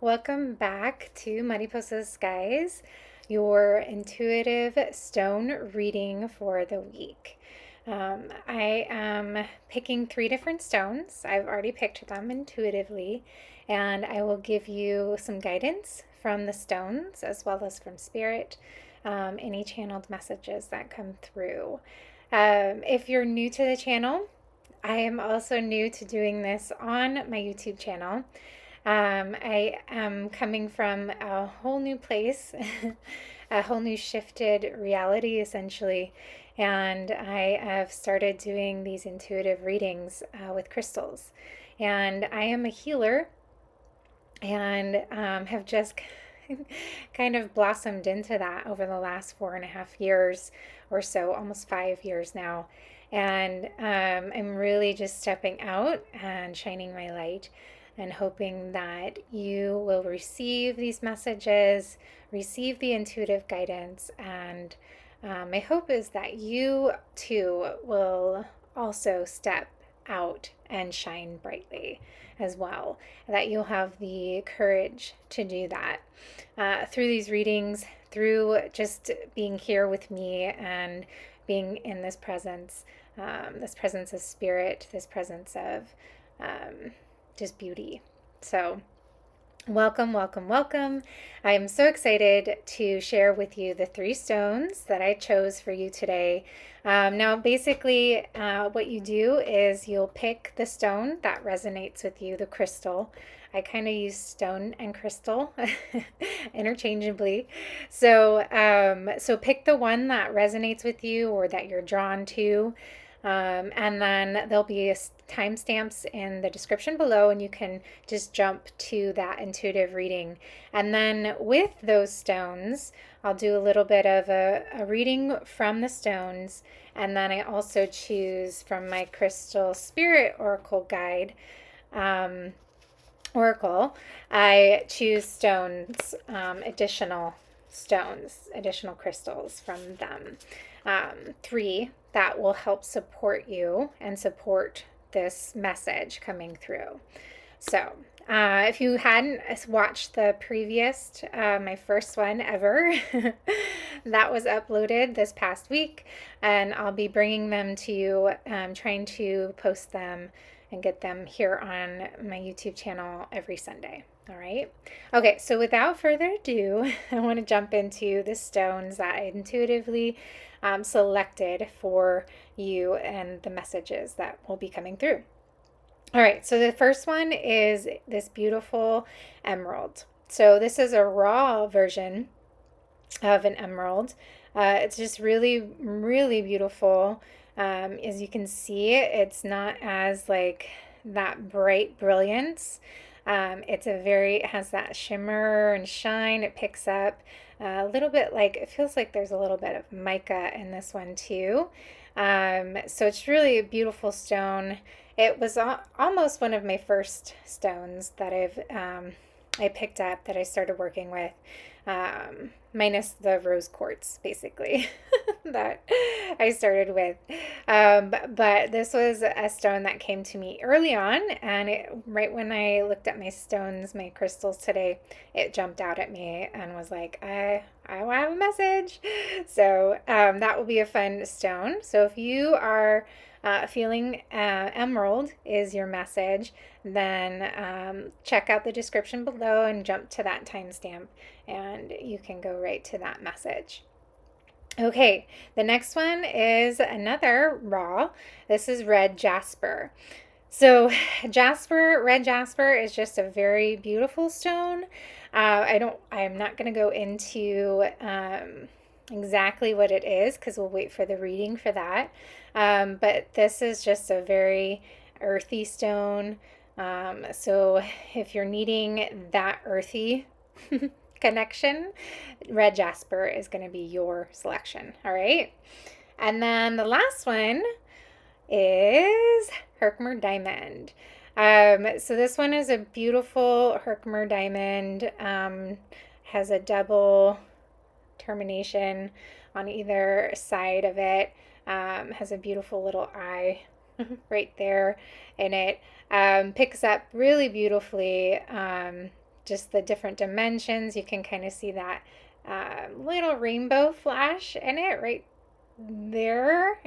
Welcome back to Mariposa Skies, your intuitive stone reading for the week. I am picking 3 different stones. I've already picked them intuitively, and I will give you some guidance from the stones as well as from Spirit, any channeled messages that come through. If you're new to the channel, I am also new to doing this on my YouTube channel. I am coming from a whole new place, a whole new shifted reality, essentially. And I have started doing these intuitive readings with crystals. And I am a healer and have just kind of blossomed into that over the last 4.5 years or so, almost 5 years now. And I'm really just stepping out and shining my light and hoping that you will receive these messages, receive the intuitive guidance, and my hope is that you too will also step out and shine brightly as well, that you'll have the courage to do that through these readings, through just being here with me and being in this presence of spirit, this presence of just beauty. So, welcome, welcome, welcome. I am so excited to share with you the 3 stones that I chose for you today. Now, basically, what you do is you'll pick the stone that resonates with you, the crystal. I kind of use stone and crystal interchangeably. So pick the one that resonates with you or that you're drawn to. And then there'll be timestamps in the description below, and you can just jump to that intuitive reading. And then with those stones, I'll do a little bit of a reading from the stones, and then I also choose from my Crystal Spirit Oracle Guide. Oracle, I choose stones, additional stones, additional crystals from them. 3 that will help support you and support this message coming through. So, if you hadn't watched the previous, my first one ever, that was uploaded this past week, and I'll be bringing them to you, trying to post them and get them here on my YouTube channel every Sunday. All right. Okay, so without further ado, I want to jump into the stones that I intuitively selected for you and the messages that will be coming through. All right, so the first one is this beautiful emerald. So this is a raw version of an emerald. It's just really, really beautiful. As you can see, it's not as like that bright brilliance. It has that shimmer and shine. It picks up a little bit like, it feels like there's a little bit of mica in this one too. So it's really a beautiful stone. It was almost one of my first stones that I picked up, that I started working with, minus the rose quartz, basically, that I started with. But this was a stone that came to me early on, and right when I looked at my stones, my crystals today, it jumped out at me and was like, I have a message. So that will be a fun stone. So if you are feeling emerald is your message, then check out the description below and jump to that timestamp, and you can go right to that message. Okay, the next one is another raw. This is red jasper. So red jasper is just a very beautiful stone. I'm not going to go into exactly what it is because we'll wait for the reading for that. But this is just a very earthy stone. So if you're needing that earthy connection, red jasper is going to be your selection. All right. And then the last one is Herkimer Diamond. So this one is a beautiful Herkimer Diamond. Has a double termination on either side of it. Has a beautiful little eye right there in it. Picks up really beautifully. just the different dimensions. You can kind of see that little rainbow flash in it right there.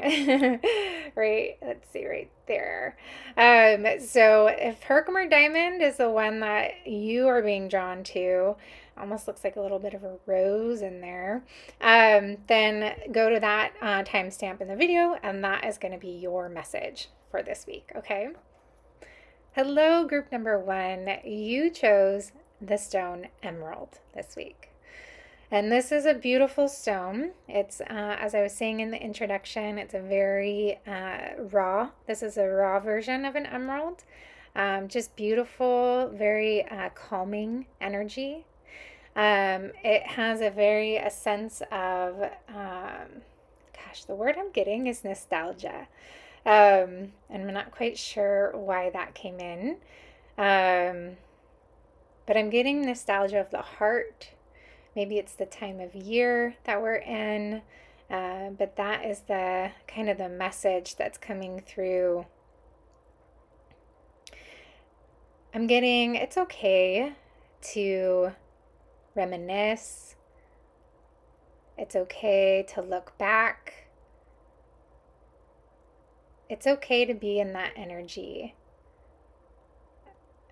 Right, let's see, right there. So if Herkimer Diamond is the one that you are being drawn to, almost looks like a little bit of a rose in there, then go to that timestamp in the video, and that is going to be your message for this week, okay? Hello, group number 1. You chose the stone emerald this week. And this is a beautiful stone. It's, as I was saying in the introduction, it's a very raw. This is a raw version of an emerald. Just beautiful, very calming energy. It has a sense of, gosh, the word I'm getting is nostalgia. And I'm not quite sure why that came in. But I'm getting nostalgia of the heart. Maybe it's the time of year that we're in, but that is the kind of the message that's coming through. I'm getting, it's okay to reminisce. It's okay to look back. It's okay to be in that energy.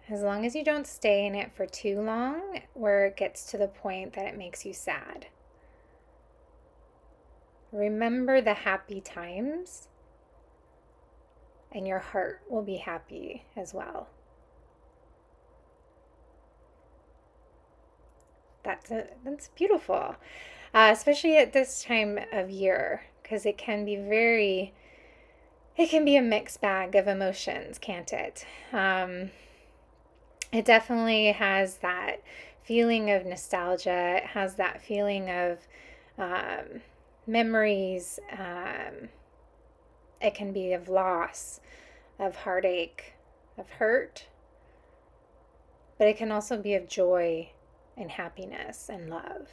As long as you don't stay in it for too long, where it gets to the point that it makes you sad. Remember the happy times, and your heart will be happy as well. That's beautiful, especially at this time of year, because it can be a mixed bag of emotions, can't it? It definitely has that feeling of nostalgia. It has that feeling of memories. It can be of loss, of heartache, of hurt. But it can also be of joy and happiness and love.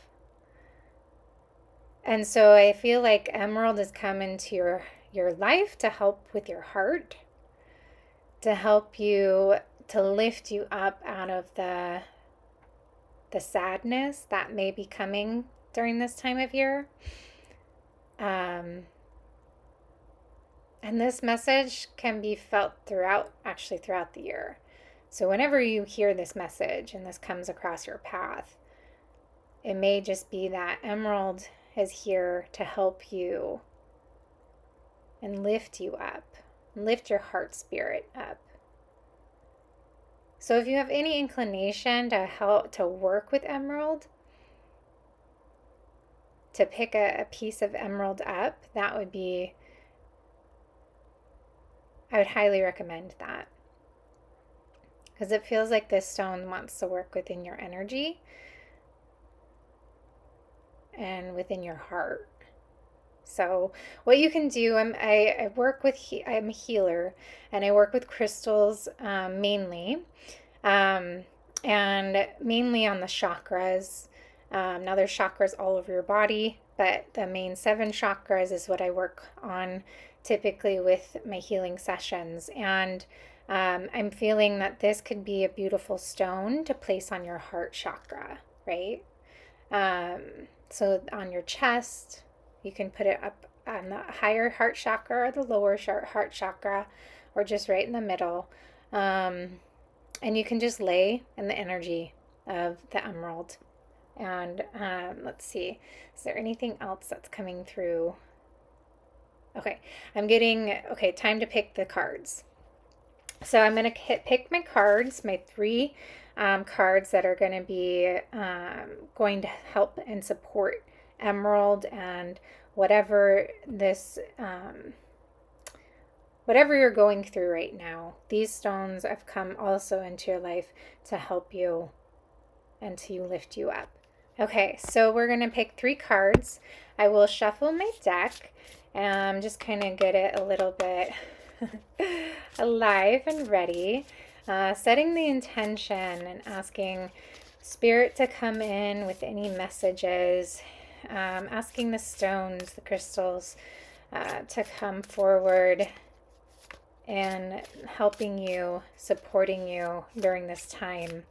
And so I feel like emerald has come into your life to help with your heart, to help you, to lift you up out of the sadness that may be coming during this time of year. And this message can be felt throughout the year. So whenever you hear this message and this comes across your path, it may just be that emerald is here to help you and lift you up, lift your heart spirit up. So if you have any inclination to work with emerald, to pick a piece of emerald up, I would highly recommend that. Because it feels like this stone wants to work within your energy and within your heart. So what you can do, I'm a healer, and I work with crystals mainly, and mainly on the chakras. Now there's chakras all over your body, but the main 7 chakras is what I work on typically with my healing sessions. And I'm feeling that this could be a beautiful stone to place on your heart chakra, right? So on your chest, you can put it up on the higher heart chakra or the lower heart chakra, or just right in the middle. And you can just lay in the energy of the emerald. And let's see, is there anything else that's coming through? Okay, time to pick the cards. So I'm going to pick my cards, my 3 cards that are going to be going to help and support emerald and whatever you're going through right now. These stones have come also into your life to help you and to lift you up. Okay, so we're going to pick 3 cards. I will shuffle my deck and just kind of get it a little bit alive and ready. Setting the intention and asking Spirit to come in with any messages. Asking the stones, the crystals, to come forward and helping you, supporting you during this time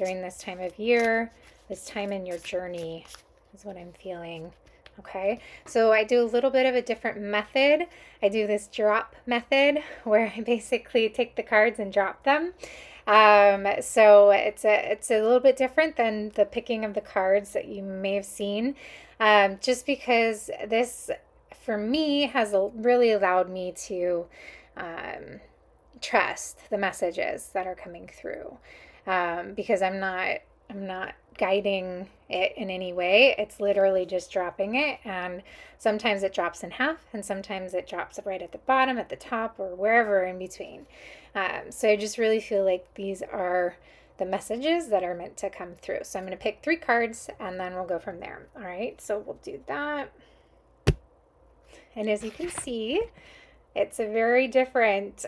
of year, this time in your journey is what I'm feeling. Okay, so I do a little bit of a different method. I do this drop method where I basically take the cards and drop them. So it's a little bit different than the picking of the cards that you may have seen, just because this, for me, has really allowed me to trust the messages that are coming through, because I'm not guiding it in any way. It's literally just dropping it, and sometimes it drops in half, and sometimes it drops right at the bottom, at the top, or wherever in between. So I just really feel like these are the messages that are meant to come through. So I'm going to pick 3 cards, and then we'll go from there. All right, so we'll do that. And as you can see, it's a very different.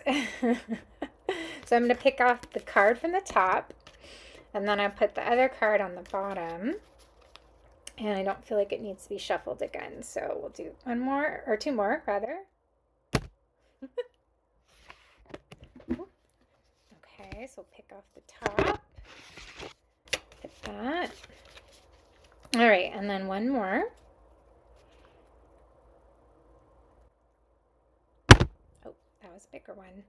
So I'm going to pick off the card from the top, and then I put the other card on the bottom. And I don't feel like it needs to be shuffled again. So we'll do 1 more, or 2 more, rather. Okay, so pick off the top. Put that. All right, and then 1 more. Oh, that was a bigger one.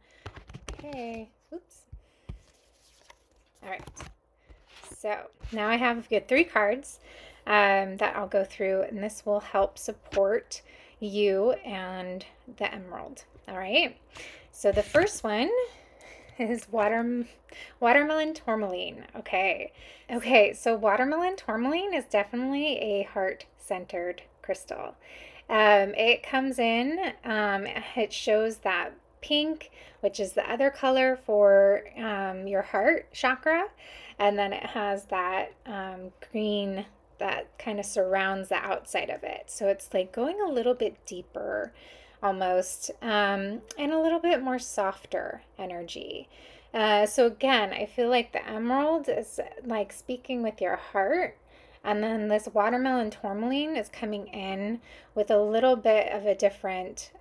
Okay, oops. All right, so now I have good 3 cards that I'll go through, and this will help support you and the emerald. All right, so the first one is watermelon tourmaline. Okay, so watermelon tourmaline is definitely a heart-centered crystal. It comes in, it shows that pink, which is the other color for your heart chakra, and then it has that green that kind of surrounds the outside of it. So it's like going a little bit deeper almost, and a little bit more softer energy. So again, I feel like the emerald is like speaking with your heart, and then this watermelon tourmaline is coming in with a little bit of a different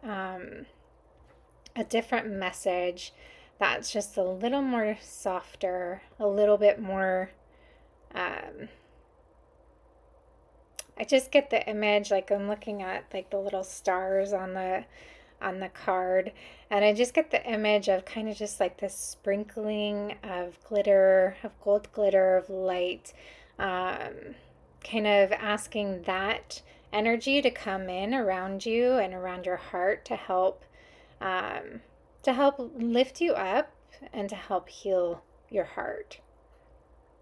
message that's just a little more softer, a little bit more. I just get the image, like I'm looking at like the little stars on the card, and I just get the image of kind of just like this sprinkling of glitter, of gold glitter, of light, kind of asking that energy to come in around you and around your heart to help lift you up and to help heal your heart.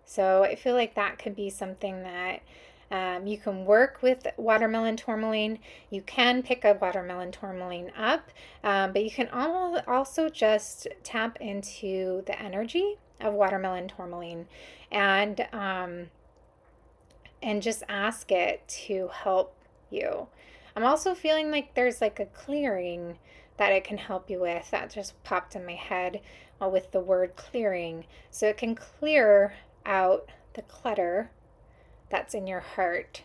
So I feel like that could be something that you can work with watermelon tourmaline. You can pick a watermelon tourmaline up, but you can also just tap into the energy of watermelon tourmaline and just ask it to help you. I'm also feeling like there's like a clearing that it can help you with. That just popped in my head with the word clearing. So it can clear out the clutter that's in your heart.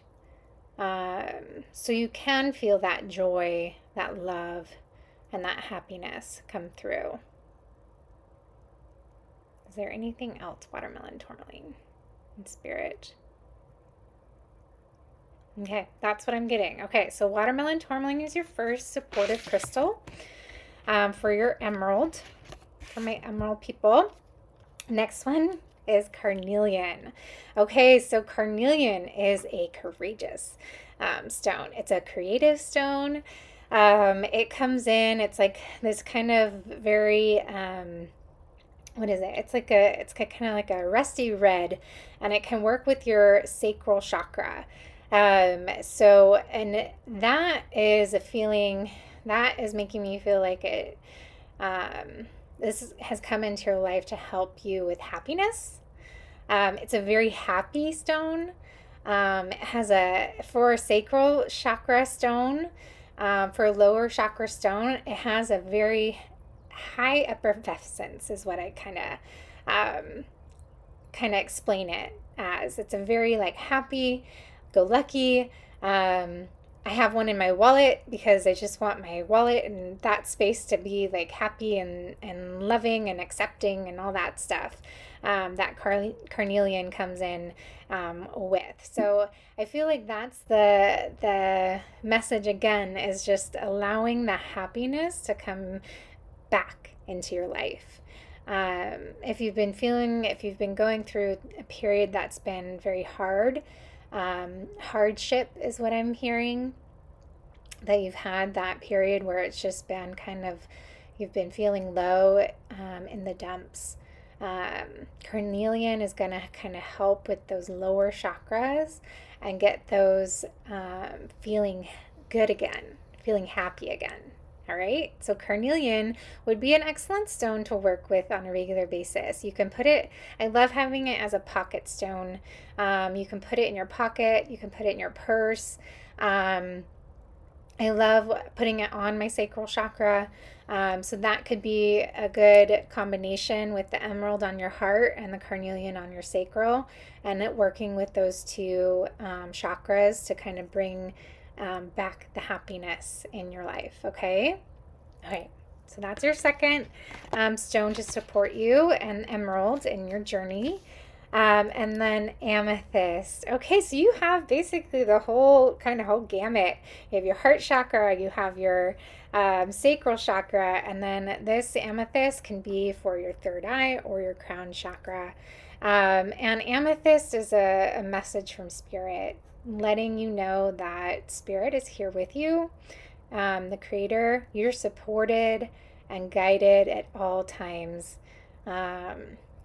So you can feel that joy, that love, and that happiness come through. Is there anything else, watermelon tourmaline in spirit? Okay, that's what I'm getting. Okay, so watermelon tourmaline is your first supportive crystal for your emerald, for my emerald people. Next one is carnelian. Okay, so carnelian is a courageous stone. It's a creative stone. It comes in, it's like this kind of very, what is it? It's kind of like a rusty red, and it can work with your sacral chakra. So, and that is a feeling that is making me feel like it, this has come into your life to help you with happiness. It's a very happy stone. It has for a sacral chakra stone, for a lower chakra stone, it has a very high effervescence is what I kind of explain it as. It's a very like happy go lucky, I have one in my wallet because I just want my wallet and that space to be like happy and loving and accepting and all that stuff that carnelian comes in with. So I feel like that's the message again, is just allowing the happiness to come back into your life. If you've been going through a period that's been very hard, hardship is what I'm hearing, that you've had that period where it's just been kind of, you've been feeling low in the dumps. Carnelian is going to kind of help with those lower chakras and get those feeling good again, feeling happy again. All right, so carnelian would be an excellent stone to work with on a regular basis. You can put it, I love having it as a pocket stone. You can put it in your pocket, you can put it in your purse. I love putting it on my sacral chakra. So that could be a good combination with the emerald on your heart and the carnelian on your sacral, and it working with those two chakras to kind of bring back the happiness in your life. Okay. So that's your second stone to support you, and emerald in your journey. And then amethyst. Okay, so you have basically the whole gamut. You have your heart chakra, you have your sacral chakra, and then this amethyst can be for your third eye or your crown chakra. And amethyst is a message from spirit, letting you know that spirit is here with you. The creator, you're supported and guided at all times.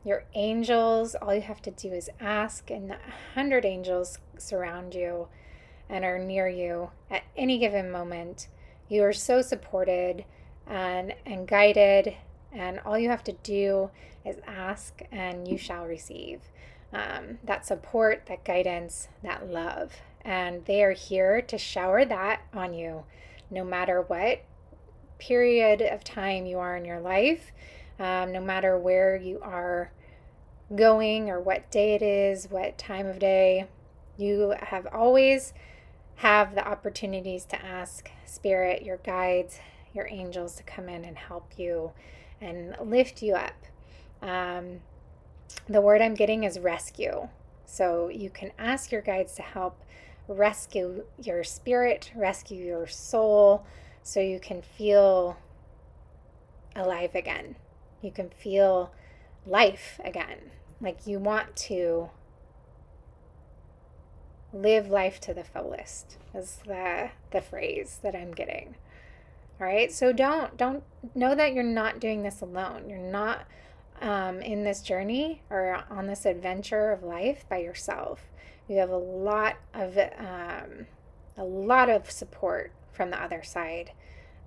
Your angels, all you have to do is ask, and 100 angels surround you and are near you at any given moment. You are so supported and guided, and all you have to do is ask, and you shall receive that support, that guidance, that love. And they are here to shower that on you, no matter what period of time you are in your life. No matter where you are going or what day it is, what time of day, you have always have the opportunities to ask spirit, your guides, your angels to come in and help you and lift you up. The word I'm getting is rescue. So you can ask your guides to help rescue your spirit, rescue your soul, so you can feel alive again. You can feel life again. Like you want to live life to the fullest, is the phrase that I'm getting. All right, so don't know that you're not doing this alone. You're not in this journey or on this adventure of life by yourself. You have a lot of support from the other side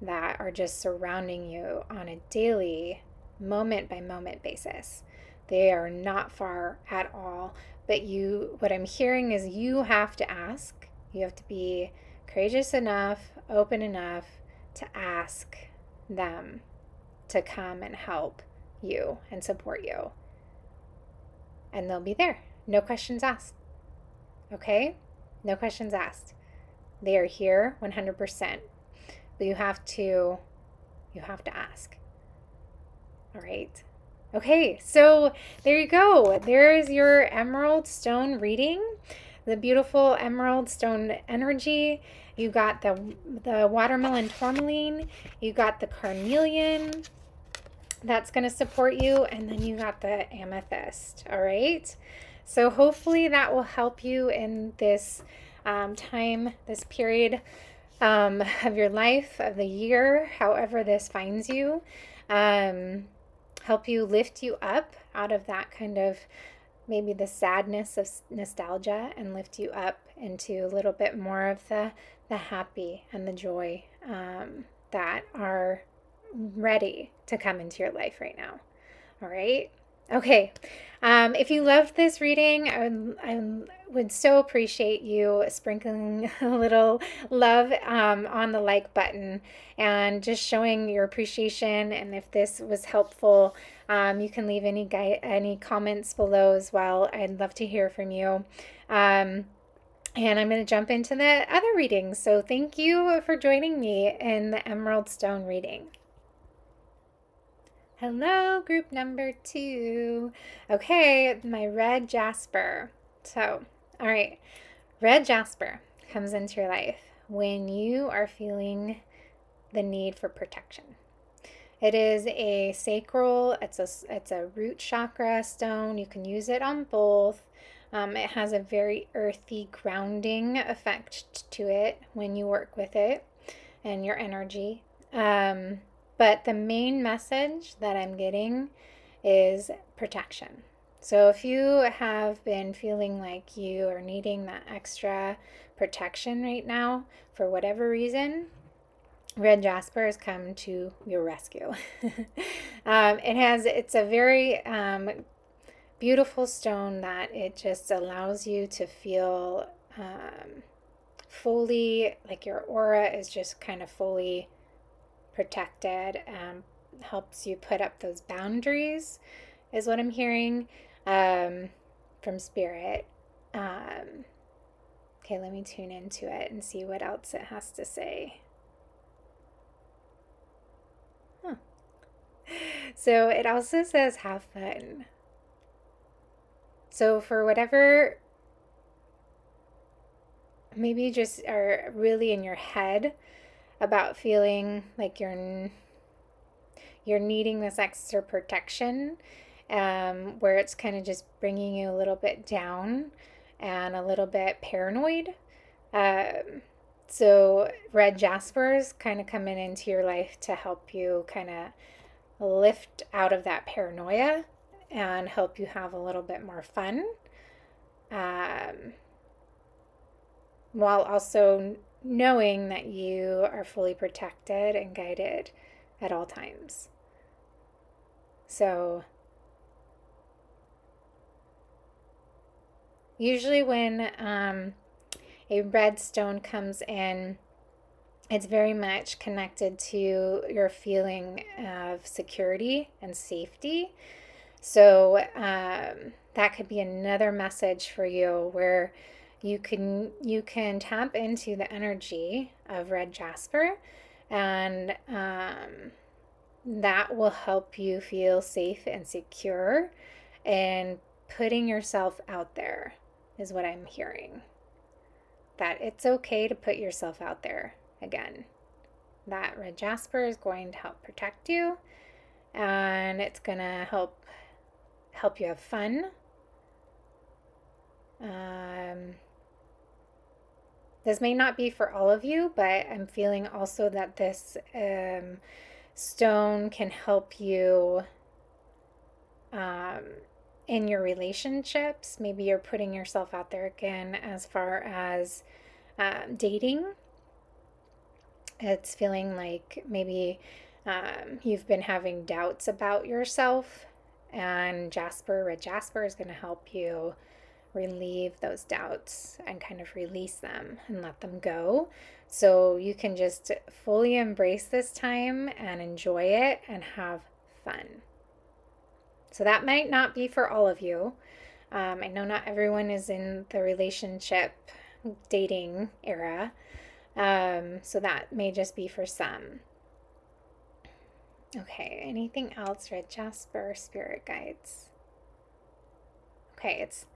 that are just surrounding you on a daily, moment by moment basis. They are not far at all, but what I'm hearing is you have to ask. You have to be courageous enough, open enough to ask them to come and help you and support you. And they'll be there. No questions asked. Okay? No questions asked. They are here 100%. But you have to ask. All right? Okay, so there you go. There's your emerald stone reading, the beautiful emerald stone energy. You got the watermelon tourmaline, you got the carnelian that's going to support you, and then you got the amethyst. All right, so hopefully that will help you in this time, this period of your life, of the year, however this finds you. Help you, lift you up out of that kind of maybe the sadness of nostalgia, and lift you up into a little bit more of the happy and the joy that are ready to come into your life right now. All right. Okay. If you loved this reading, I would so appreciate you sprinkling a little love on the like button and just showing your appreciation. And if this was helpful, you can leave any comments below as well. I'd love to hear from you. And I'm going to jump into the other readings. So thank you for joining me in the Emerald Stone reading. Hello, group number 2. Okay, my red Jasper. So, all right, red Jasper comes into your life when you are feeling the need for protection. It is a sacral, it's a root chakra stone. You can use it on both. It has a very earthy grounding effect to it when you work with it and your energy. But the main message that I'm getting is protection. So if you have been feeling like you are needing that extra protection right now for whatever reason, red Jasper has come to your rescue. It's a very beautiful stone that it just allows you to feel fully, like your aura is just kind of fully protected. Helps you put up those boundaries, is what I'm hearing from Spirit. Okay, let me tune into it and see what else it has to say. So it also says have fun. So for whatever maybe you just are really in your head about feeling like you're needing this extra protection, where it's kind of just bringing you a little bit down and a little bit paranoid. So red Jasper is kind of coming into your life to help you kind of lift out of that paranoia and help you have a little bit more fun, while also knowing that you are fully protected and guided at all times. So usually when a red stone comes in, it's very much connected to your feeling of security and safety. So that could be another message for you where you can tap into the energy of red Jasper, and that will help you feel safe and secure, and putting yourself out there is what I'm hearing. That it's okay to put yourself out there again. That red Jasper is going to help protect you, and it's going to help you have fun. This may not be for all of you, but I'm feeling also that this stone can help you in your relationships. Maybe you're putting yourself out there again as far as dating. It's feeling like maybe you've been having doubts about yourself, and red Jasper is going to help you relieve those doubts and kind of release them and let them go, so you can just fully embrace this time and enjoy it and have fun. So that might not be for all of you. I know not everyone is in the relationship dating era, so that may just be for some. Okay, anything else, red Jasper, spirit guides? Okay, it's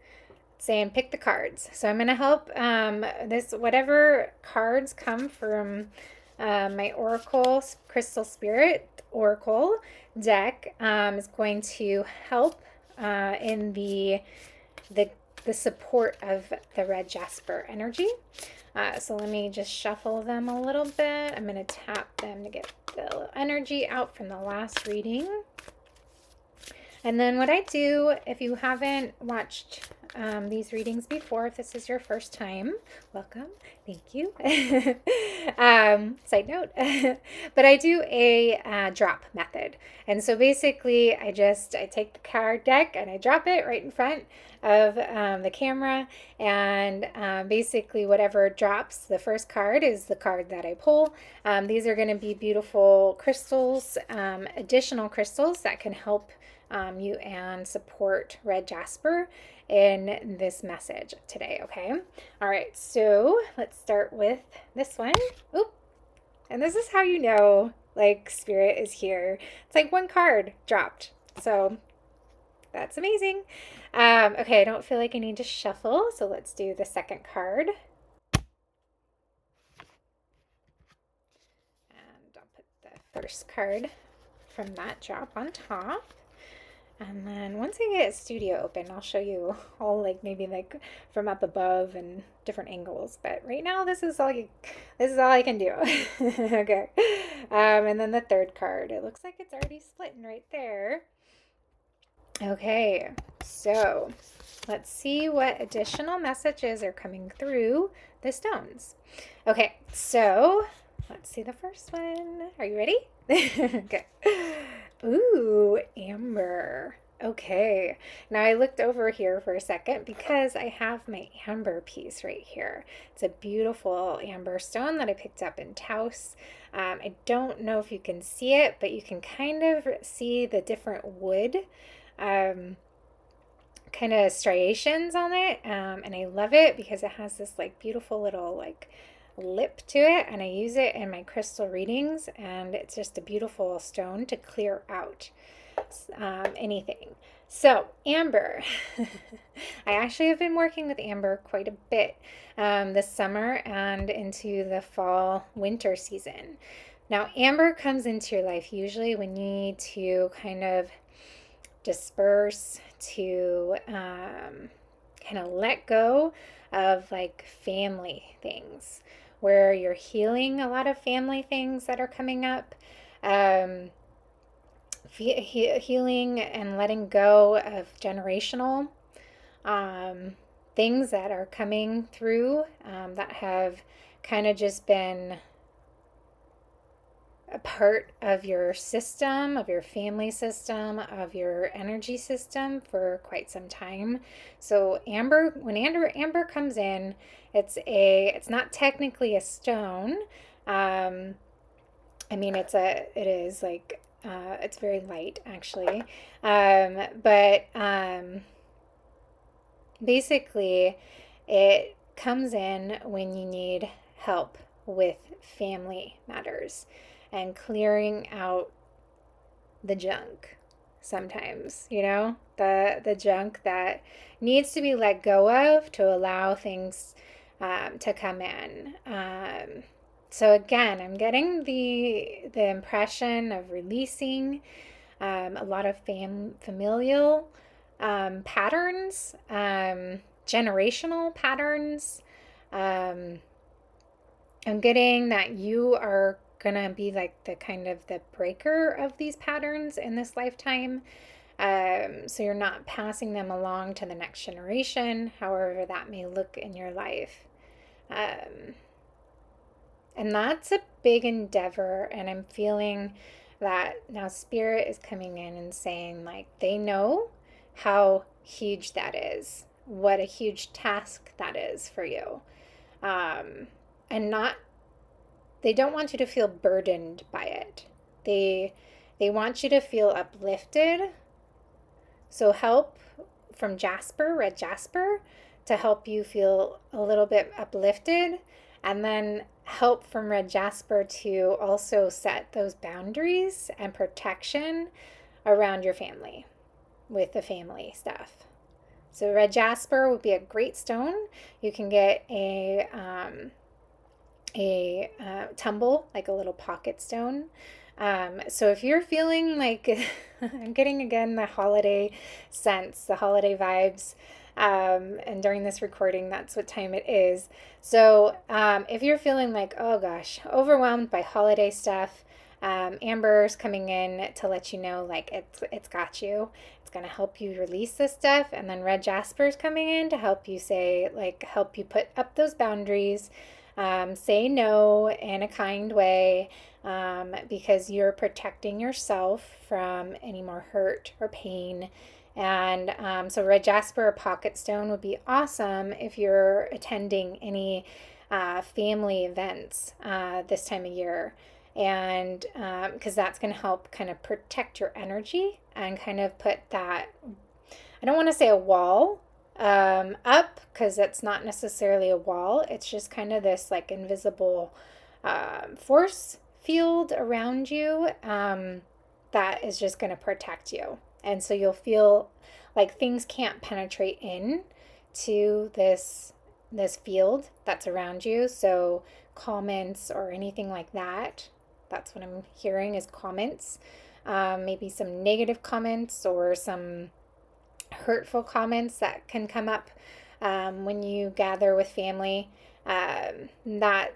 saying pick the cards. So I'm going to help whatever cards come from my Oracle Crystal Spirit Oracle deck is going to help in the support of the red Jasper energy. So let me just shuffle them a little bit. I'm going to tap them to get the energy out from the last reading. And then what I do, if you haven't watched these readings before, if this is your first time, welcome, thank you. Side note, but I do a drop method. And so basically I take the card deck and I drop it right in front of the camera, and basically whatever drops the first card is the card that I pull. These are going to be beautiful crystals, additional crystals that can help you and support red jasper in this message today, okay? All right, so let's start with this one. Oop. And this is how you know, like, spirit is here. It's like one card dropped. So that's amazing. Okay, I don't feel like I need to shuffle, so let's do the second card. And I'll put the first card from that drop on top. And then once I get studio open, I'll show you all, like, maybe like from up above and different angles. But right now, this is all I can do. Okay. And then the third card. It looks like it's already splitting right there. Okay, so let's see what additional messages are coming through the stones. Okay, so let's see the first one. Are you ready? Okay. Ooh, amber. Okay. Now I looked over here for a second because I have my amber piece right here. It's a beautiful amber stone that I picked up in Taos. I don't know if you can see it, but you can kind of see the different wood kind of striations on it, and I love it because it has this like beautiful little like lip to it, and I use it in my crystal readings, and it's just a beautiful stone to clear out anything. So amber. I actually have been working with amber quite a bit this summer and into the fall winter season. Now amber comes into your life usually when you need to kind of disperse, to kind of let go of like family things, where you're healing a lot of family things that are coming up, healing and letting go of generational things that are coming through that have kind of just been a part of your system, of your family system, of your energy system for quite some time. So amber, when amber comes in, it's not technically a stone. I mean, it is like, it's very light actually. But basically it comes in when you need help with family matters and clearing out the junk sometimes, the junk that needs to be let go of to allow things to come in. So again, I'm getting the impression of releasing a lot of familial patterns, generational patterns. I'm getting that you are gonna be like the kind of the breaker of these patterns in this lifetime. So you're not passing them along to the next generation, however that may look in your life. And that's a big endeavor, and I'm feeling that now spirit is coming in and saying like they know how huge that is, what a huge task that is for you. And they don't want you to feel burdened by it. They want you to feel uplifted. So help from Jasper, red Jasper, to help you feel a little bit uplifted, and then help from red Jasper to also set those boundaries and protection around your family with the family stuff. So red Jasper would be a great stone. You can get a tumble, like a little pocket stone. So if you're feeling like I'm getting again the holiday sense, the holiday vibes, and during this recording, that's what time it is. So if you're feeling like, oh gosh, overwhelmed by holiday stuff, Amber's coming in to let you know like it's got you. It's going to help you release this stuff. And then red Jasper's coming in to help you help you put up those boundaries. Say no in a kind way, because you're protecting yourself from any more hurt or pain. And so red Jasper or pocket stone would be awesome if you're attending any family events this time of year. And because that's going to help kind of protect your energy and kind of put that, I don't want to say a wall up, because it's not necessarily a wall. It's just kind of this like invisible force field around you that is just going to protect you. And so you'll feel like things can't penetrate in to this field that's around you. So comments or anything like that, that's what I'm hearing is comments. Maybe some negative comments or some hurtful comments that can come up when you gather with family. That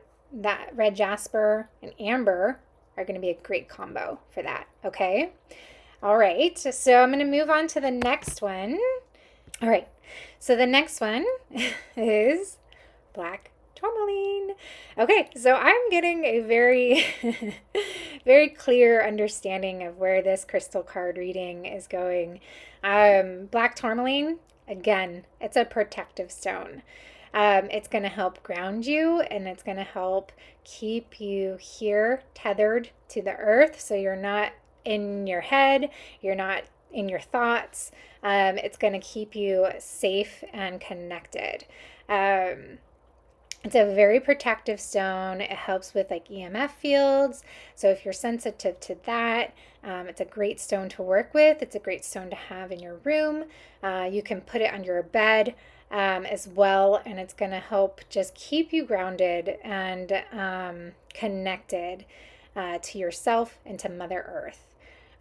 red jasper and amber are going to be a great combo for that. Okay. All right. So I'm going to move on to the next one. All right. So the next one is black tourmaline. Okay, so I'm getting a very, very clear understanding of where this crystal card reading is going. Black tourmaline, again, it's a protective stone. It's going to help ground you, and it's going to help keep you here tethered to the earth, so you're not in your head, you're not in your thoughts. It's going to keep you safe and connected. It's a very protective stone. It helps with like EMF fields. So if you're sensitive to that, it's a great stone to work with. It's a great stone to have in your room. You can put it on your bed as well, and it's going to help just keep you grounded and connected to yourself and to Mother Earth.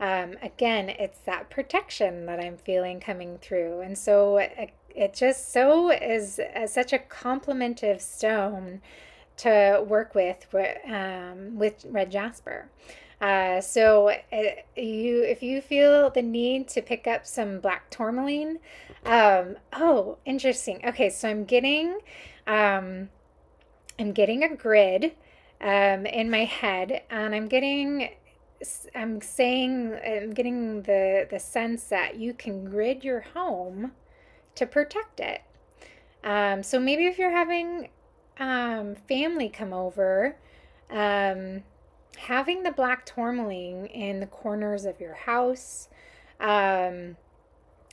Again, it's that protection that I'm feeling coming through. And so it just so is such a complementive stone to work with red jasper. So if you feel the need to pick up some black tourmaline, oh, interesting. Okay, so I'm getting a grid in my head, and I'm getting the sense that you can grid your home to protect it. So maybe if you're having family come over, having the black tourmaline in the corners of your house,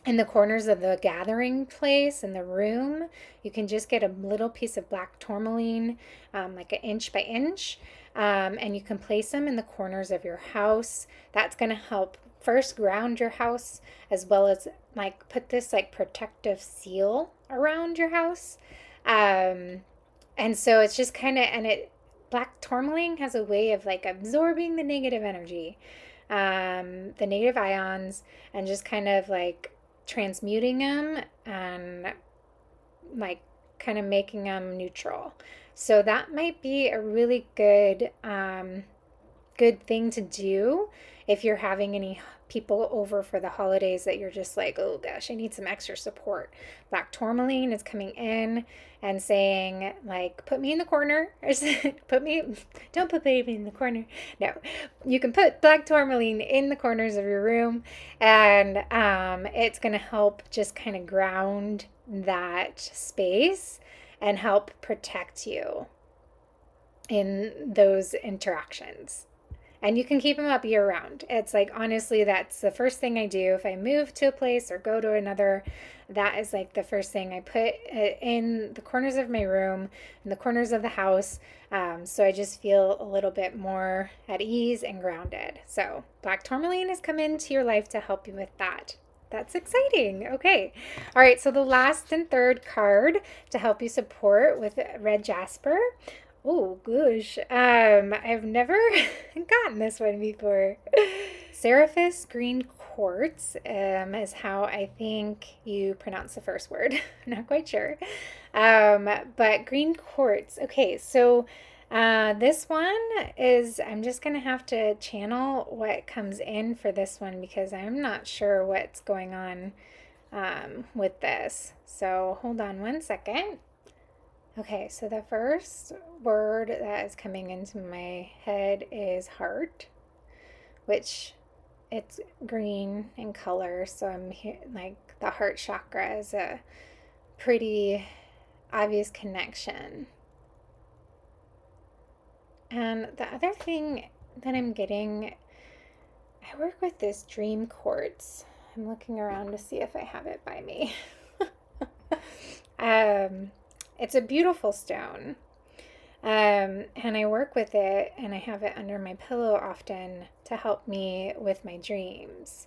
in the corners of the gathering place in the room, you can just get a little piece of black tourmaline, like an inch by inch, and you can place them in the corners of your house. That's going to help first ground your house, as well as like put this like protective seal around your house. And so it's just kind of, black tourmaline has a way of like absorbing the negative energy, the negative ions, and just kind of like transmuting them and like kind of making them neutral. So that might be a really good thing to do if you're having any people over for the holidays that you're just like, oh gosh, I need some extra support. Black tourmaline is coming in and saying like, put me in the corner, or don't put baby in the corner. No, you can put black tourmaline in the corners of your room, and it's going to help just kind of ground that space and help protect you in those interactions. And you can keep them up year round. It's like, honestly, that's the first thing I do. If I move to a place or go to another, that is like the first thing I put in the corners of my room, in the corners of the house. So I just feel a little bit more at ease and grounded. So black tourmaline has come into your life to help you with that. That's exciting. Okay. All right. So the last and third card to help you support with red jasper. Oh, gosh. I've never gotten this one before. Seraphis green quartz is how I think you pronounce the first word. I'm not quite sure. But green quartz. Okay, so this one is, I'm just going to have to channel what comes in for this one because I'm not sure what's going on with this. So hold on one second. Okay, so the first word that is coming into my head is heart, which it's green in color. So I'm like the heart chakra is a pretty obvious connection. And the other thing that I'm getting, I work with this dream quartz. I'm looking around to see if I have it by me. It's a beautiful stone. And I work with it and I have it under my pillow often to help me with my dreams.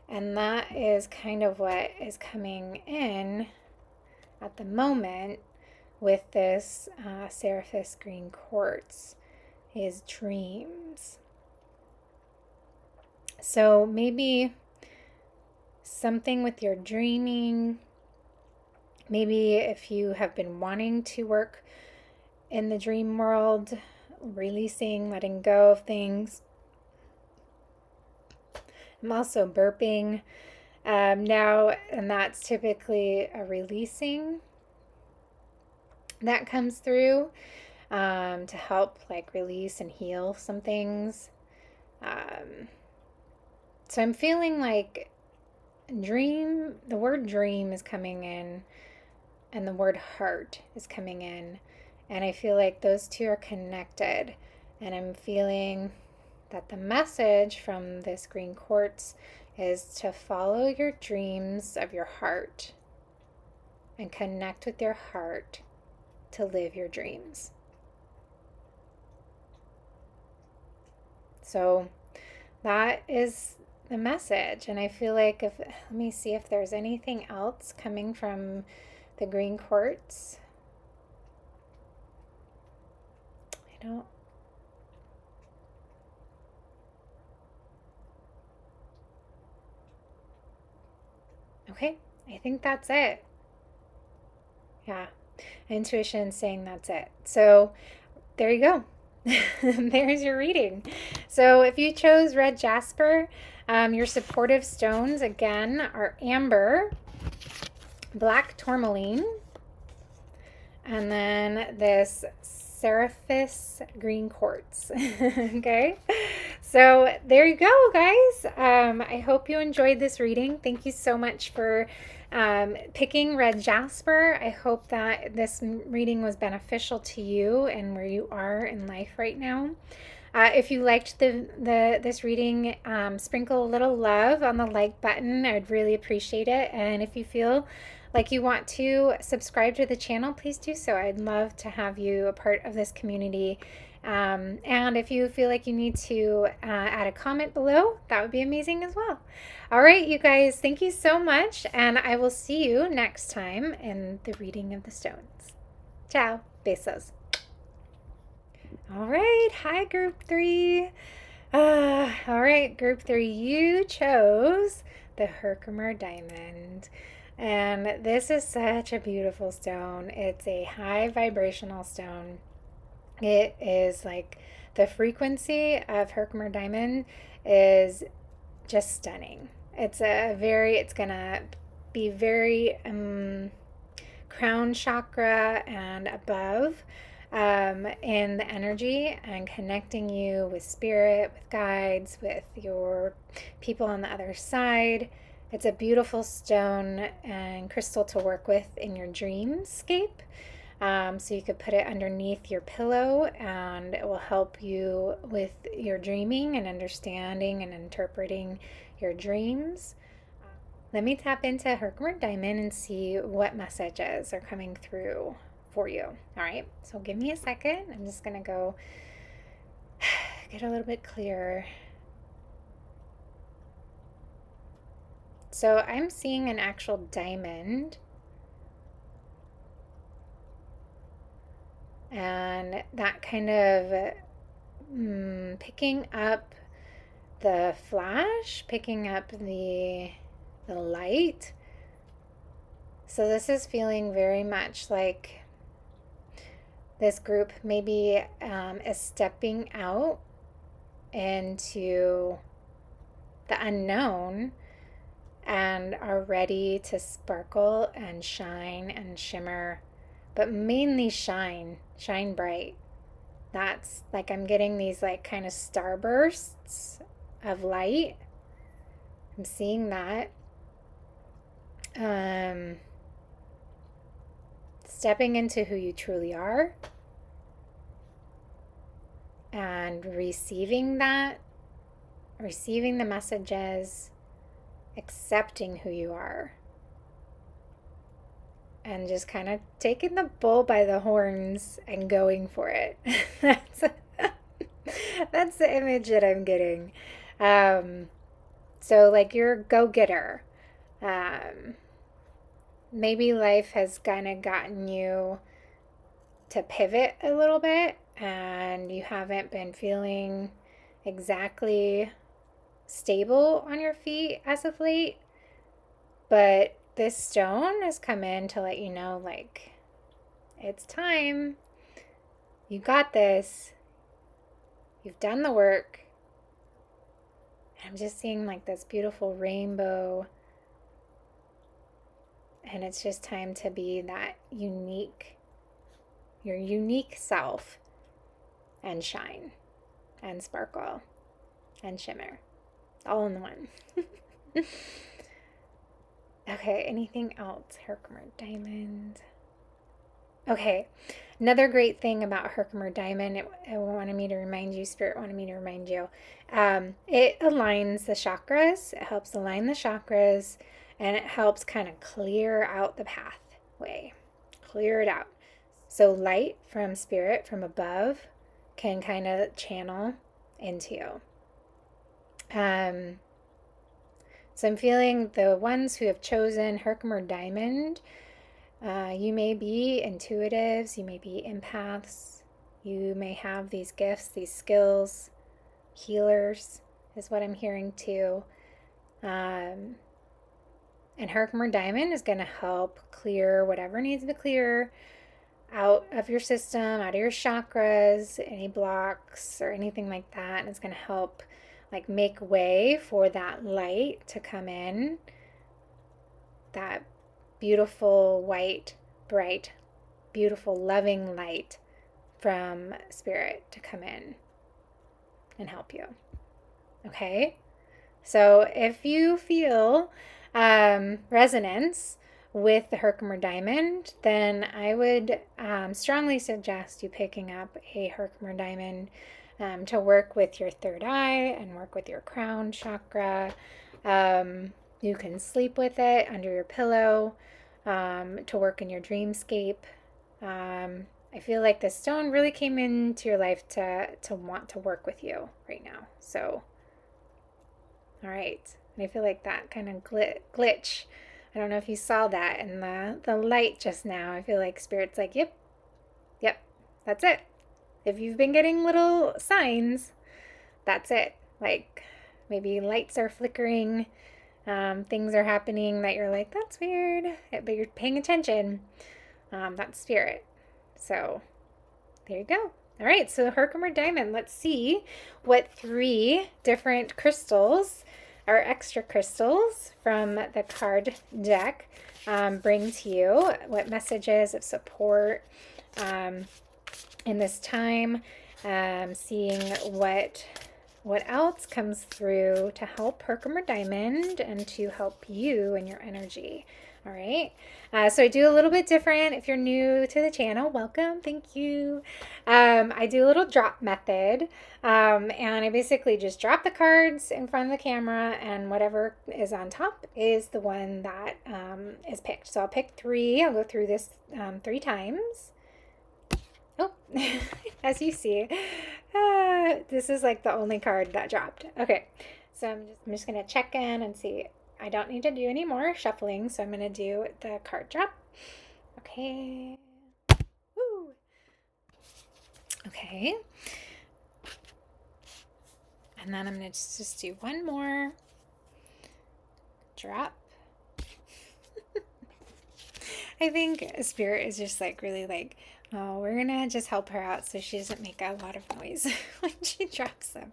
And that is kind of what is coming in at the moment with this Seraphis green quartz is dreams. So maybe something with your dreaming, maybe if you have been wanting to work in the dream world, releasing, letting go of things. I'm also burping now, and that's typically a releasing that comes through to help like release and heal some things. So I'm feeling like dream, the word dream is coming in, and the word heart is coming in. And I feel like those two are connected. And I'm feeling that the message from this green quartz is to follow your dreams of your heart and connect with your heart to live your dreams. So that is the message. And I feel like let me see if there's anything else coming from the green quartz. I don't. Okay, I think that's it. Yeah, intuition saying that's it. So there you go. There's your reading. So if you chose red jasper, your supportive stones again are amber, black tourmaline, and then this Seraphis green quartz. Okay, so there you go, guys. I hope you enjoyed this reading. Thank you so much for picking red jasper. I hope that this reading was beneficial to you and where you are in life right now. If you liked this reading, sprinkle a little love on the like button. I'd really appreciate it. And if you feel like you want to subscribe to the channel, please do so. I'd love to have you a part of this community. And if you feel like you need to add a comment below, that would be amazing as well. All right, you guys, thank you so much. And I will see you next time in the reading of the stones. Ciao. Besos. All right. Hi, group 3. All right, group 3, you chose the Herkimer Diamond. And this is such a beautiful stone. It's a high vibrational stone. It is like the frequency of Herkimer Diamond is just stunning. It's gonna be very crown chakra and above in the energy and connecting you with spirit, with guides, with your people on the other side. It's a beautiful stone and crystal to work with in your dreamscape. So you could put it underneath your pillow and it will help you with your dreaming and understanding and interpreting your dreams. Let me tap into Herkimer Diamond and see what messages are coming through for you. All right, so give me a second. I'm just going to go get a little bit clearer. So I'm seeing an actual diamond. And that kind of picking up the flash, picking up the light. So this is feeling very much like this group maybe is stepping out into the unknown and are ready to sparkle and shine and shimmer, but mainly shine bright. That's like I'm getting these like kind of starbursts of light. I'm seeing that. Stepping into who you truly are and receiving that, receiving the messages, accepting who you are, and just kind of taking the bull by the horns and going for it. That's the image that I'm getting. So like you're a go-getter. Maybe life has kind of gotten you to pivot a little bit and you haven't been feeling exactly stable on your feet as of late. But this stone has come in to let you know, like, it's time. You got this. You've done the work. And I'm just seeing like this beautiful rainbow. And it's just time to be that unique, your unique self, and shine, and sparkle, and shimmer, all in one. Okay, anything else? Herkimer Diamond. Okay, another great thing about Herkimer Diamond, it wanted me to remind you, Spirit wanted me to remind you, it aligns the chakras. It helps align the chakras, and it helps kind of clear out the pathway, clear it out. So light from Spirit, from above, can kind of channel into you. So I'm feeling the ones who have chosen Herkimer Diamond, you may be intuitives, you may be empaths, you may have these gifts, these skills, healers is what I'm hearing too. And Herkimer Diamond is going to help clear whatever needs to clear out of your system, out of your chakras, any blocks or anything like that. And it's going to help like make way for that light to come in, that beautiful, white, bright, beautiful, loving light from Spirit to come in and help you. Okay? So if you feel resonance with the Herkimer Diamond, then I would strongly suggest you picking up a Herkimer Diamond to work with your third eye and work with your crown chakra. You can sleep with it under your pillow to work in your dreamscape. I feel like the stone really came into your life to want to work with you right now. So, all right. And I feel like that kind of glitch. I don't know if you saw that in the light just now. I feel like Spirit's like, yep, that's it. If you've been getting little signs, that's it. Like maybe lights are flickering, things are happening that you're like, that's weird, but you're paying attention. That's Spirit. So there you go. All right, so Herkimer Diamond, let's see what 3 different crystals or extra crystals from the card deck bring to you. What messages of support in this time, seeing what else comes through to help Herkimer Diamond and to help you and your energy. All right. So I do a little bit different. If you're new to the channel, welcome. Thank you. I do a little drop method. And I basically just drop the cards in front of the camera, and whatever is on top is the one that is picked. So I'll pick 3. I'll go through this 3 times. Oh, as you see, this is like the only card that dropped. Okay, so I'm just going to check in and see. I don't need to do any more shuffling, so I'm going to do the card drop. Okay. Woo. Okay. And then I'm going to just do one more drop. I think Spirit is just like really like, oh, we're going to just help her out so she doesn't make a lot of noise when she drops them.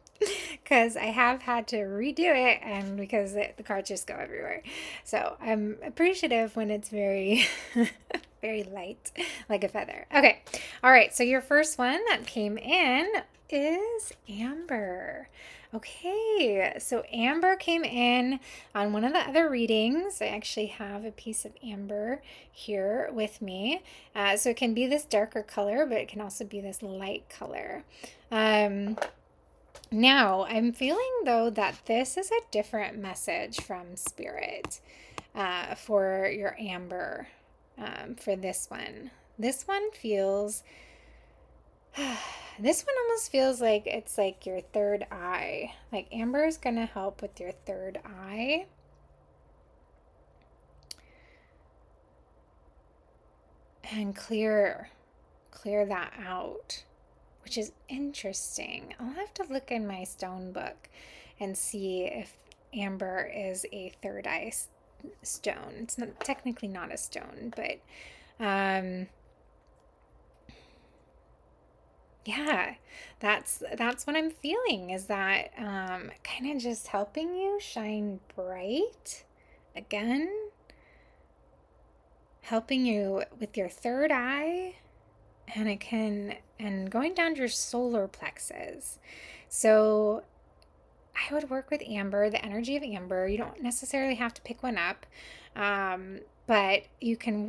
Because I have had to redo it, and because the cards just go everywhere. So I'm appreciative when it's very, very light, like a feather. Okay. All right. So your first one that came in is Amber. Okay, so amber came in on one of the other readings. I actually have a piece of amber here with me. So it can be this darker color, but it can also be this light color. Now, I'm feeling though that this is a different message from Spirit for your amber for this one. This one feels this one almost feels like it's like your third eye. Like amber is going to help with your third eye. And clear that out, which is interesting. I'll have to look in my stone book and see if amber is a third eye stone. It's not technically not a stone, but yeah, that's what I'm feeling, is that kind of just helping you shine bright again, helping you with your third eye, and going down to your solar plexus. So I would work with amber, the energy of amber. You don't necessarily have to pick one up, but you can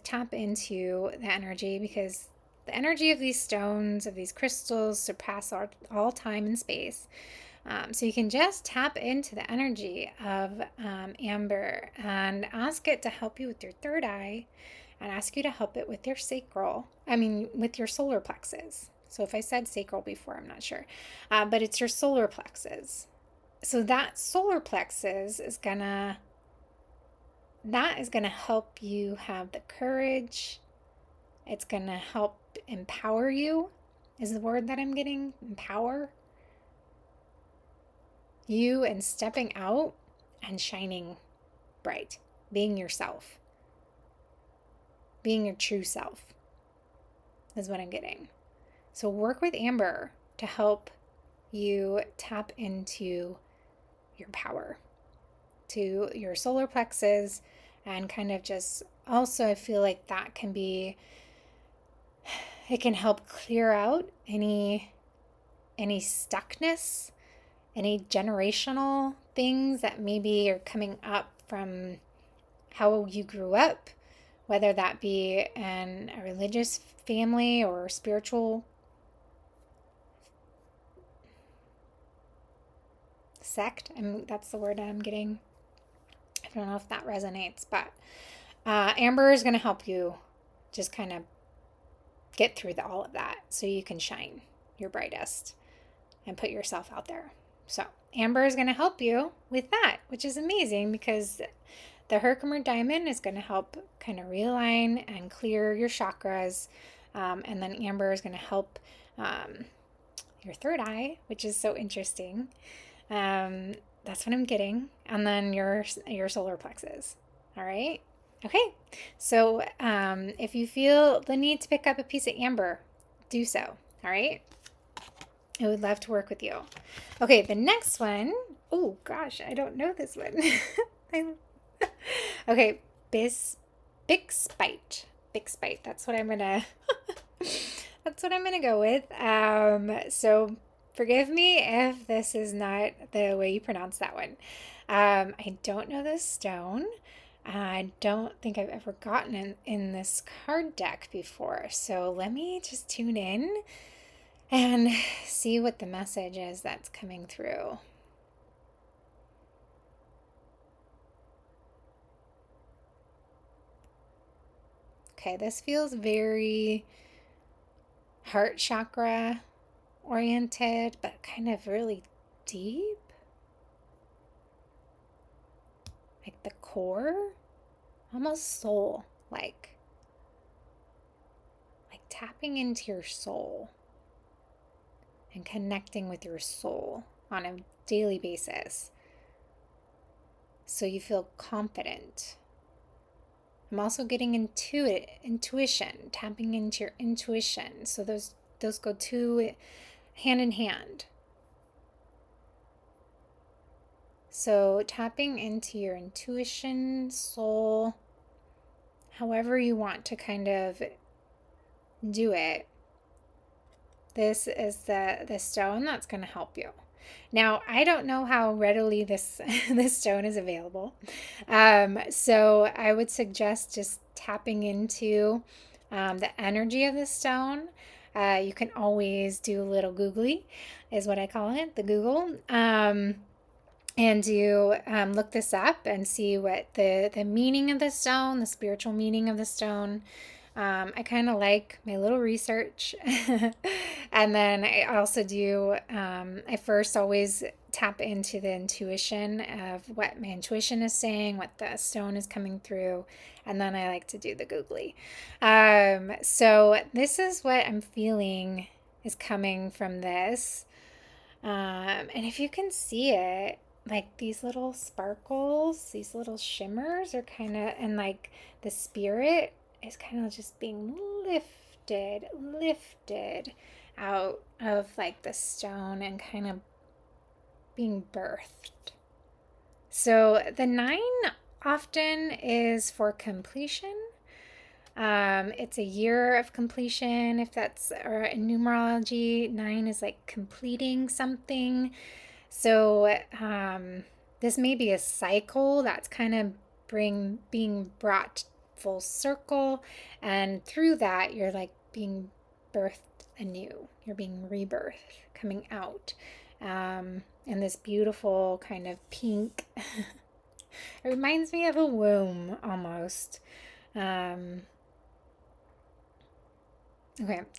tap into the energy, because the energy of these stones, of these crystals, surpass all time and space. So you can just tap into the energy of amber and ask it to help you with your third eye, and ask you to help it with your with your solar plexus. So if I said sacral before, I'm not sure, but it's your solar plexus. So that solar plexus is gonna help you have the courage. It's gonna help empower you, is the word that I'm getting. Empower you and stepping out and shining bright, being yourself, being your true self, is what I'm getting. So work with amber to help you tap into your power, to your solar plexus, and kind of just also, I feel like that can be, it can help clear out any stuckness, any generational things that maybe are coming up from how you grew up, whether that be in a religious family or spiritual sect. That's the word I'm getting. I don't know if that resonates, but amber is going to help you just kind of get through all of that so you can shine your brightest and put yourself out there. So amber is going to help you with that, which is amazing, because the Herkimer Diamond is going to help kind of realign and clear your chakras. And then amber is going to help your third eye, which is so interesting. That's what I'm getting. And then your solar plexus. All right. Okay. So if you feel the need to pick up a piece of amber, do so. All right. I would love to work with you. Okay. The next one. Oh gosh, I don't know this one. Okay. Big spite. Big spite. That's what I'm gonna. That's what I'm gonna go with. So forgive me if this is not the way you pronounce that one. I don't know this stone. I don't think I've ever gotten in this card deck before. So let me just tune in and see what the message is that's coming through. Okay, this feels very heart chakra oriented, but kind of really deep. Like the core, almost soul, like tapping into your soul and connecting with your soul on a daily basis, so you feel confident. I'm also getting intuition, tapping into your intuition. So those go hand in hand. So tapping into your intuition, soul, however you want to kind of do it. This is the stone that's going to help you. Now, I don't know how readily this this stone is available. So I would suggest just tapping into the energy of the stone. You can always do a little googly, is what I call it, the Google. And you look this up and see what the meaning of the stone, the spiritual meaning of the stone. I kind of like my little research. And then I also do, I first always tap into the intuition of what my intuition is saying, what the stone is coming through. And then I like to do the googly. So this is what I'm feeling is coming from this. And if you can see it, like these little sparkles, these little shimmers are kind of, and like the spirit is kind of just being lifted out of like the stone and kind of being birthed. So the 9 often is for completion. It's a year of completion, if that's, or in numerology, 9 is like completing something. So this may be a cycle that's kind of being brought full circle, and through that you're like being birthed anew. You're being rebirthed, coming out in this beautiful kind of pink. It reminds me of a womb almost. Okay,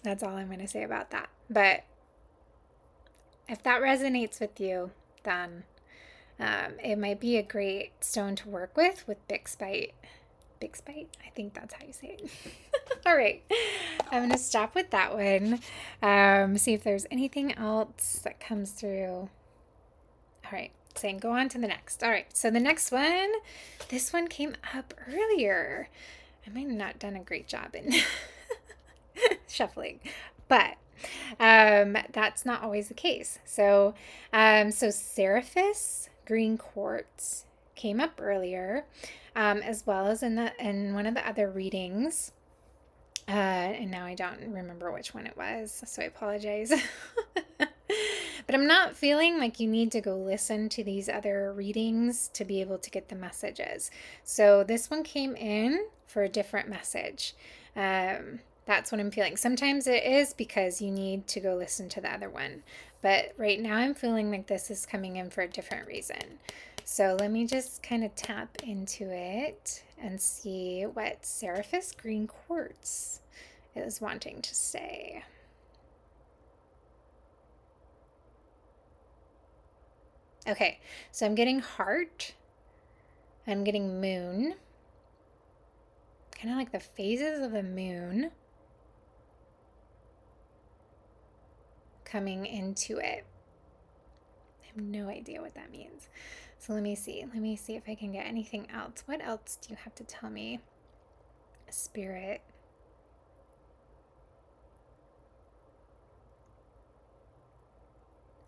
that's all I'm going to say about that. But if that resonates with you, then it might be a great stone to work with Bixbite. Bixbite? I think that's how you say it. All right, I'm going to stop with that one. See if there's anything else that comes through. All right, saying go on to the next. All right, so the next one, this one came up earlier. I might have not done a great job in shuffling, but that's not always the case. So Seraphis green quartz came up earlier, as well as in one of the other readings. And now I don't remember which one it was, so I apologize. But I'm not feeling like you need to go listen to these other readings to be able to get the messages. So this one came in for a different message. That's what I'm feeling. Sometimes it is because you need to go listen to the other one. But right now I'm feeling like this is coming in for a different reason. So let me just kind of tap into it and see what Seraphis green quartz is wanting to say. Okay, so I'm getting heart. I'm getting moon. Kind of like the phases of the moon coming into it. I have no idea what that means. So let me see. Let me see if I can get anything else. What else do you have to tell me? Spirit.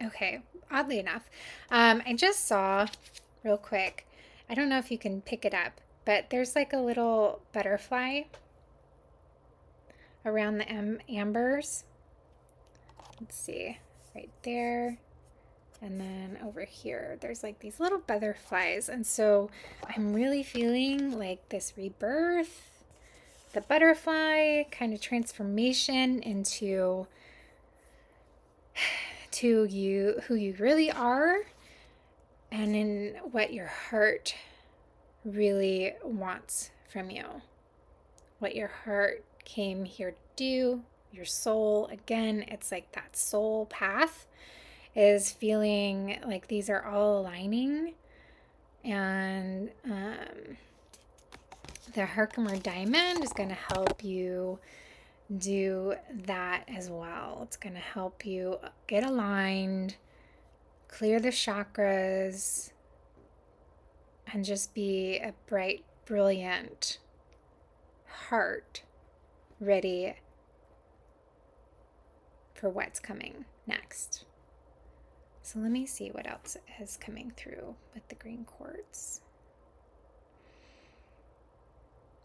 Okay, oddly enough, I just saw real quick, I don't know if you can pick it up, but there's like a little butterfly around the ambers. Let's see, right there. And then over here, there's like these little butterflies. And so I'm really feeling like this rebirth, the butterfly kind of transformation into you, who you really are, and in what your heart really wants from you, what your heart came here to do, your soul. Again, it's like that soul path is feeling like these are all aligning. And the Herkimer Diamond is going to help you do that as well. It's going to help you get aligned, clear the chakras, and just be a bright, brilliant heart ready for what's coming next. So let me see what else is coming through with the green quartz.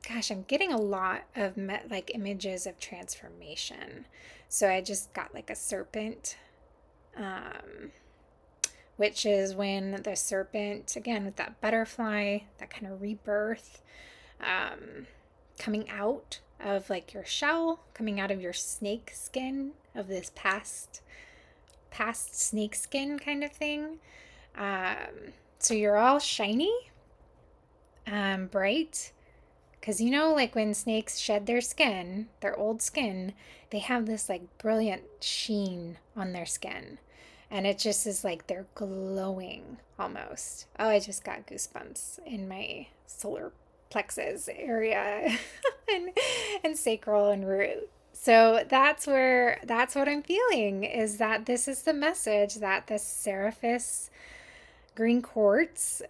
Gosh, I'm getting a lot of like images of transformation. So I just got like a serpent which is when the serpent, again, with that butterfly, that kind of rebirth, coming out of like your shell, coming out of your snake skin, of this past snake skin kind of thing. So you're all shiny, bright, because like when snakes shed their skin, their old skin, they have this like brilliant sheen on their skin. And it just is like they're glowing almost. Oh, I just got goosebumps in my solar plexus area and sacral and root. So that's what I'm feeling, is that this is the message that the Seraphis green quartz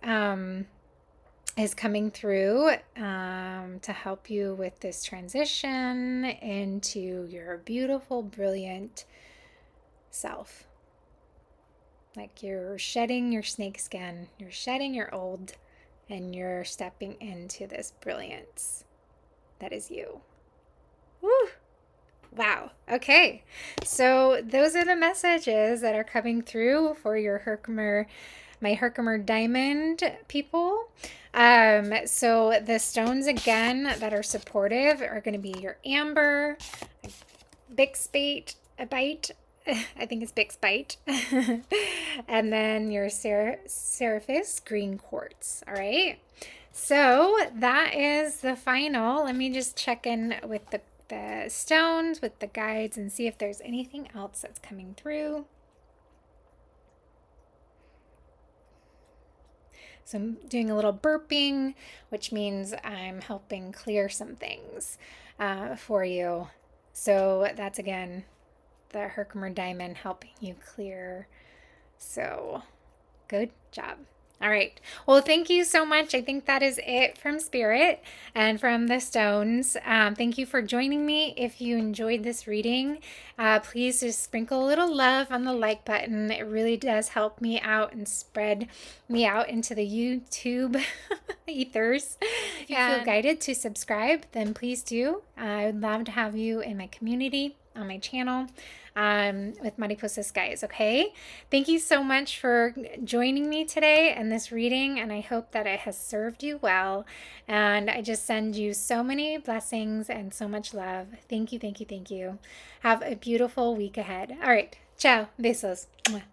is coming through to help you with this transition into your beautiful, brilliant self. Like you're shedding your snake skin, you're shedding your old, and you're stepping into this brilliance that is you. Woo! Wow. Okay. So those are the messages that are coming through for your my Herkimer Diamond people. So the stones again that are supportive are going to be your amber, bixbite, I think it's bixbite, and then your Seraphis green quartz. All right. So that is the final. Let me just check in with the stones, with the guides, and see if there's anything else that's coming through. So I'm doing a little burping, which means I'm helping clear some things for you. So that's, again, the Herkimer Diamond helping you clear. So good job. All right. Well, thank you so much. I think that is it from Spirit and from the stones. Thank you for joining me. If you enjoyed this reading, please just sprinkle a little love on the like button. It really does help me out and spread me out into the YouTube ethers. If you feel guided to subscribe, then please do. I would love to have you in my community on my channel. With Mariposa Skies, okay? Thank you so much for joining me today in this reading, and I hope that it has served you well. And I just send you so many blessings and so much love. Thank you, thank you, thank you. Have a beautiful week ahead. All right. Ciao. Besos. Mwah.